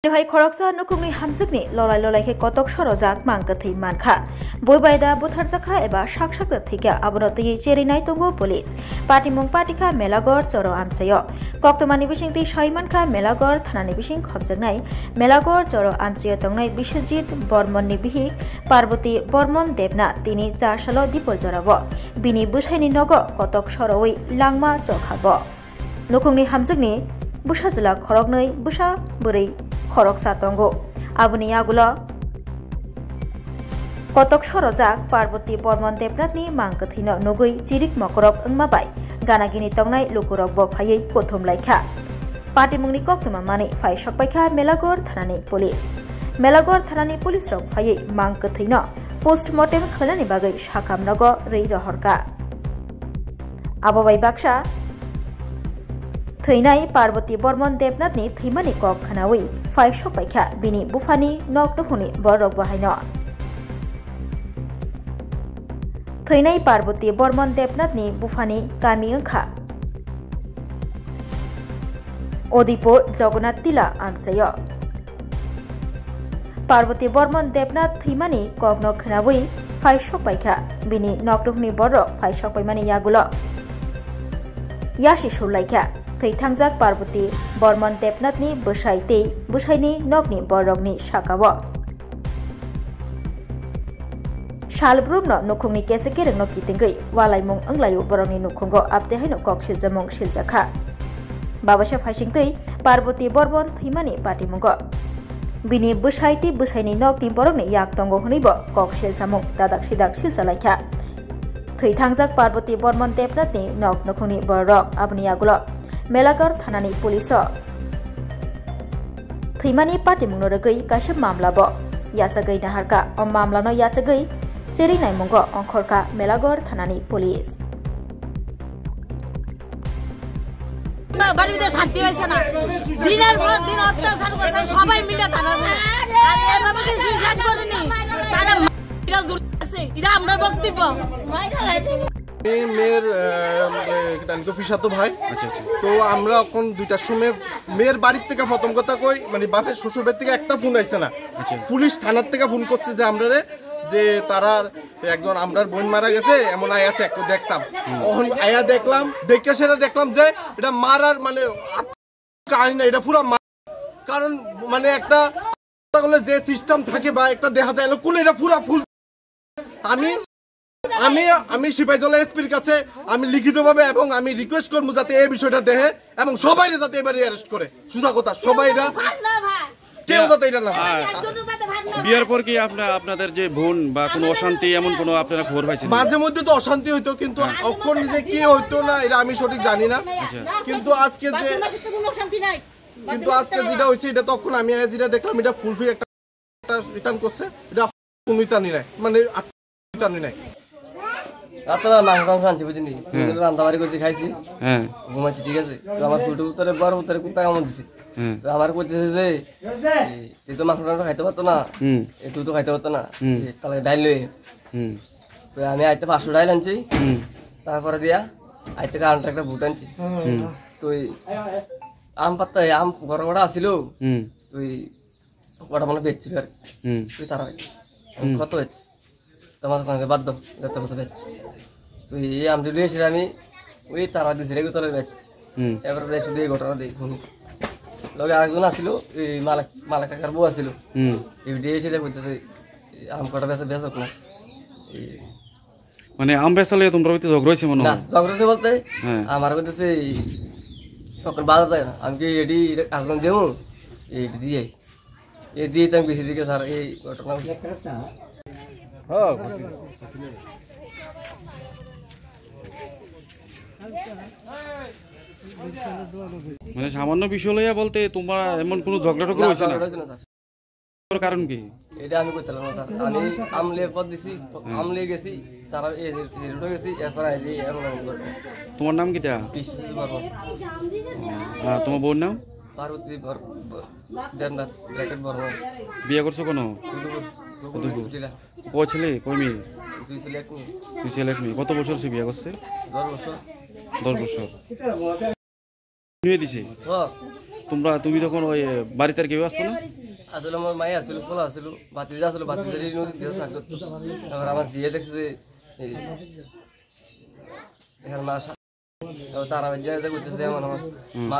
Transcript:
Hai khoroksa nukungni hamjikni lolai lolai kotok sorojak mangkathei mankha boibaida butharjakha eba saksak thika abonotei cherinai tongo police patimung patika melagor choro amchayo koktomani bisingti saimankha melagor thanani bising khobjaknai melagor choro amchayo tongnai Biswajit Bormonni bihik Parboti Bormon Debna tini 4 salo dipol jorabo bini busaini nogo kotok soroi langma chokhabo nukungni hamjikni busajla khorognai busa burei khoroksa tongo aboni yagulo kotok sorojak Parboti Bormon Debnatni mangkathino nugui chirik mokorok wngmabai ganagini tongnai lukurok bo phaiei kothom laikha patimungni koktoma mani phai sokpaikha Melagor thanani police Melagor thanani police rok phaiei mangkathino postmortem khlani bagai sakamnogo rei rohorka abobai baksa थैनाय Parboti Bormon Debnatni थैमानि कक खानाwi phai sokpaikha bini bufani nok nukhuni borok bahaino थैनाय Parboti Bormon Debnatni bufani kami wngkha Odipur Jagannath Tila amchayo Parboti Bormon Debnath thैमानि kok nok khanawi phai sokpaikha bini nok nukhuni borok phai sokpaimani yagulo yashi surlaikha थै थांजाक Parboti Bormon Debnatni busaini nokni borokni sakao salbrumno nukungni kesekerengno kitingei walaimung wnglaio borokni nukungo abdehaino kok siljamung siljakha babasa phaisingtei Parboti Bormon thैमानि patimungo bini busaini nokni borokni yak tongo hunibo kok silsamung dadak sidak siljalaikha थै थांजाक Parboti Bormon Debnatni nok nukungni borok aboni yagulo Melagor thanani police थैमानि patimungno rwgui kaisa mamla bo yachagai naharka o mamlano yachagai cherinai mungo ongkhorka Melagor thanani police বাড়িতে শান্তি পাইছে না দিনের পর দিন অত্যাচার করছে সবাই মিলে তারা আর এভাবে সুইসাইড করেনি তারা এটা জুল আছে এটা আমরা বক্তব্য মেয়ের পিসাতো ভাই তো আমরা এখন 2টার সময় মেয়ের বাড়ির থেকে প্রথম কথা কই মানে বাপের শ্বশুর বাড়ি থেকে একটা ফোন আইছে না পুলিশ থানার থেকে ফোন করছে যে আমরা যে তারার একজন আমরার বোন মারা গেছে এমন আয়া চেক করে দেখতাম তখন আয়া দেখলাম দেখে সেটা দেখলাম যে এটা মারার মানে কাহিনী না এটা পুরো কারণ মানে একটা যে সিস্টেম থাকে বা একটা দেখা যায় কোন এটা পুরো ফুল আমি সিপাহীজলা এসপির কাছে আমি লিখিতভাবে এবং আমি রিকোয়েস্ট করবো যাতে এই বিষয়টা দেখে এবং সবাই যাতে এবারে অ্যারেস্ট করে সুধা কথা সবাই কেউ যাতে এটা না বিয়ের পর কি আপনাদের যে বোন বা কোনো অশান্তি এমন কোনো আপনারা খবর পাইছেন মাঝে মধ্যে তো অশান্তি হইতো কিন্তু কখন যে কি হইতো না এটা আমি সঠিক জানি না কিন্তু আজকে যেটা হয়েছে এটা তখন আমি যেটা দেখলাম এটা ফুলফিল একটা রিটার্ন করছে এটা কোনো টানি নাই মানে টানি নাই রাতবেলা মাংস আনছি বুঝিনি রান্দাবাড়ি করছি খাইছি ঘুমাইছি ঠিক আছে তো আমার ছোট উত্তরে বড় উত্তরে কুত্তা কামড় দিছে তো আমার করতেছে যে তুই তো মাংস খাইতে পারতো না তুই তো খাইতে পারতো না তাহলে ডাইল লই তো আমি আইতে 500 ডাইল আনছি তারপরে দিয়া আইতে কারণটা একটা বুট আনছি তুই আম পাত্তা আম ঘর ঘটা আসিল তুই ওটা মনে বেচছিল আর তুই তারা কত হচ্ছে তোমার সঙ্গে বাধ্য যত বছর বেচ তুই এই আমটি লুয়েছিল আমি ওই তারা দিয়েছি রেগুতরের বেচ এবারে শুধু এই ঘটনা দিই শুনি লগে আরেকজন আসছিল এই মালা কাকার বউ আসছিল এই এসে বলতেছে আম কটা বেচক না মানে আম বেচালে তোমরা ঝগড়া হয়েছে মনে না ঝগড়া হয়েছে বলতে আমার বলতেছে সকল বাধা যায় না আমি কি এটি আরেকজন দেবো এইটি দিয়ে এই দিয়ে আমি বেশি দিকে স্যার এই ঘটনা মানে সামান্য বিষয় লইয়া বলতে তোমরা এমন কোনো ঝগড়া টগড়া হয়েছে না স্যার কারণ কি এটা আমি কইতাম না স্যার আমি আমলে পদ দিছি আমলে গেছি তারা এই রোড গেছি এরপর আইলি এমন তোমার নাম কিটা Biswajit Bormon হ্যাঁ তোমার বোন নাম Parboti Debnath ব্র্যাকেট বর্মন বিয়ে করছো কোনো ও ছেলে কই মেয়ে দুই ছেলে এক মেয়ে কত বছর সে বিয়ে করছে 10 বছর 10 বছর নিয়ে দিছে তুমি তখন ওই বাড়িতে আর কেউ আসতো না? আসলে আমার মাই আসছিল, পোলা আসছিল, বাতিজা আসলো, বাতিজা নদীতে চাষ করতো। এবার আমার জিয়ে দেখছে যে এখানে মা তারা করতেছে, আমার মা